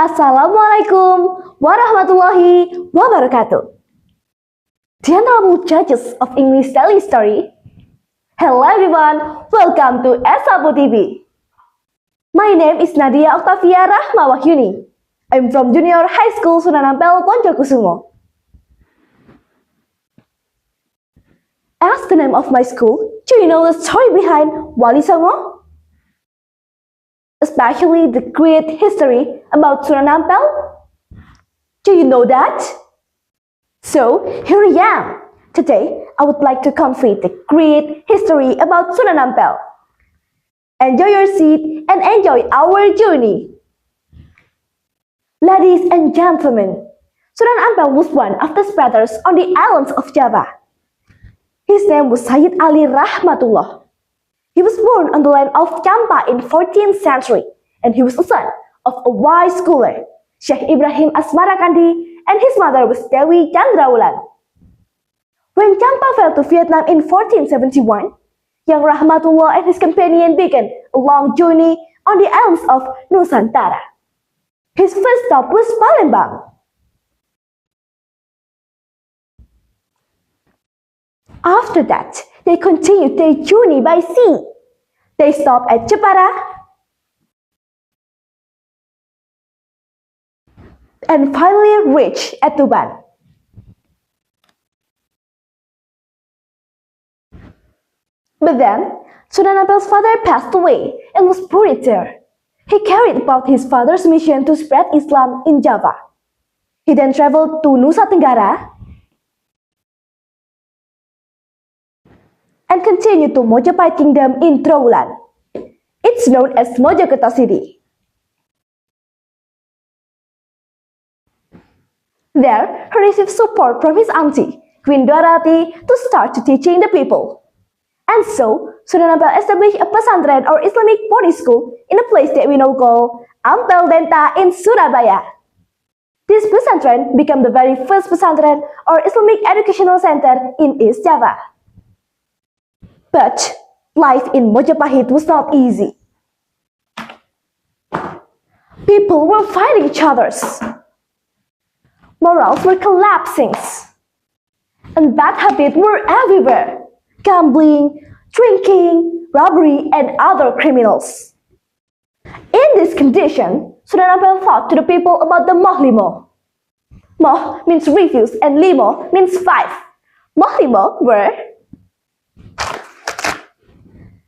Assalamualaikum warahmatullahi wabarakatuh. The honorable judges of English Daily Story. Hello everyone, welcome to Esabu TV. My name is Nadya Oktavia Rahma Wahyuni. I'm from Junior High School Sunan Ampel, Poncokusumo. As the name of my school, do you know the story behind Wali Songo? Especially the great history about Sunan Ampel? Do you know that? So, here I am. Today, I would like to convey the great history about Sunan Ampel. Enjoy your seat and enjoy our journey. Ladies and gentlemen, Sunan Ampel was one of the spreaders on the islands of Java. His name was Sayyid Ali Rahmatullah. He was born on the land of Champa in 14th century, and he was the son of a wise scholar, Syekh Ibrahim Asmarakandi, and his mother was Dewi Chandrawulan. When Champa fell to Vietnam in 1471, young Rahmatullah and his companion began a long journey on the islands of Nusantara. His first stop was Palembang. After that, they continued their journey by sea. They stopped at Jepara and finally reached at Tuban. But then, Sunan Ampel's father passed away and was buried there. He carried about his father's mission to spread Islam in Java. He then traveled to Nusa Tenggara and continued to Mojopahit Kingdom in Trowulan. It's known as Mojokerto City. There, he received support from his auntie, Queen Dorothy, to start teaching the people. And so, Sunan Ampel established a pesantren or Islamic boarding school in a place that we now call Ampel Denta in Surabaya. This pesantren became the very first pesantren or Islamic educational center in East Java. But life in Mojopahit was not easy. People were fighting each other. Morals were collapsing. And bad habits were everywhere. Gambling, drinking, robbery, and other criminals. In this condition, Sunan Ampel thought to the people about the Mohlimo. Moh means refuse and limo means 5. Mohlimo were: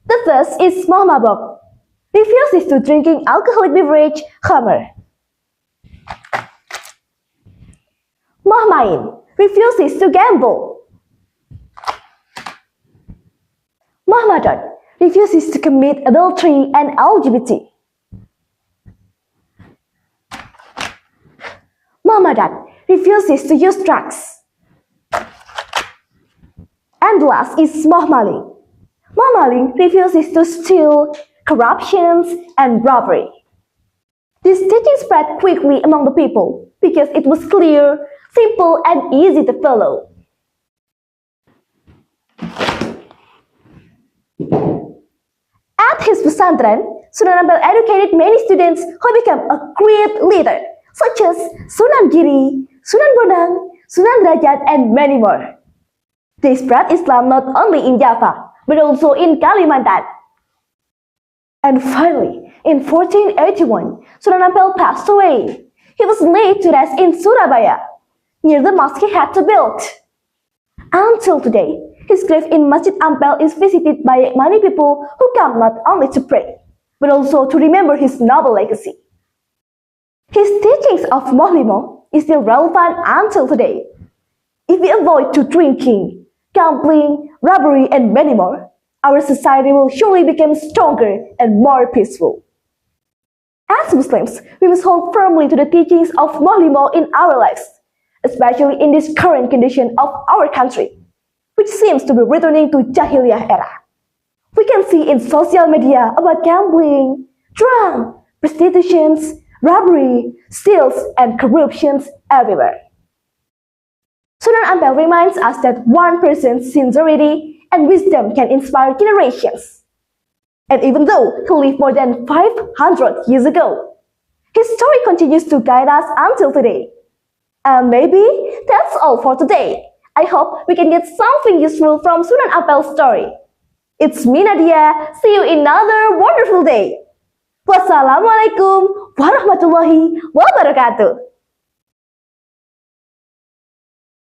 the first is Moh Mabok, refuses to drinking alcoholic beverage, Khamr. Moh Main, refuses to gamble. Moh Madon, refuses to commit adultery and LGBT. Moh Madan, refuses to use drugs. And last is Moh Maling. Moh Maling refuses to steal, corruptions, and robbery. This teaching spread quickly among the people because it was clear, simple, and easy to follow. At his pesantren, Sunan Ampel educated many students who became a great leader, such as Sunan Giri, Sunan Bonang, Sunan Derajat, and many more. They spread Islam not only in Java, but also in Kalimantan. And finally, in 1481, Sunan Ampel passed away. He was laid to rest in Surabaya, near the mosque he had to build. Until today, his grave in Masjid Ampel is visited by many people who come not only to pray, but also to remember his noble legacy. His teachings of Mohlimo is still relevant until today. If we avoid to drinking, gambling, robbery, and many more, our society will surely become stronger and more peaceful. As Muslims, we must hold firmly to the teachings of Mohlimo in our lives, especially in this current condition of our country, which seems to be returning to Jahiliyah era. We can see in social media about gambling, drunk, prostitutions, robbery, steals, and corruptions everywhere. Sunan Ampel reminds us that one person's sincerity and wisdom can inspire generations. And even though he lived more than 500 years ago, his story continues to guide us until today. And maybe that's all for today. I hope we can get something useful from Sunan Ampel's story. It's me Nadya, see you in another wonderful day. Wassalamualaikum warahmatullahi wabarakatuh.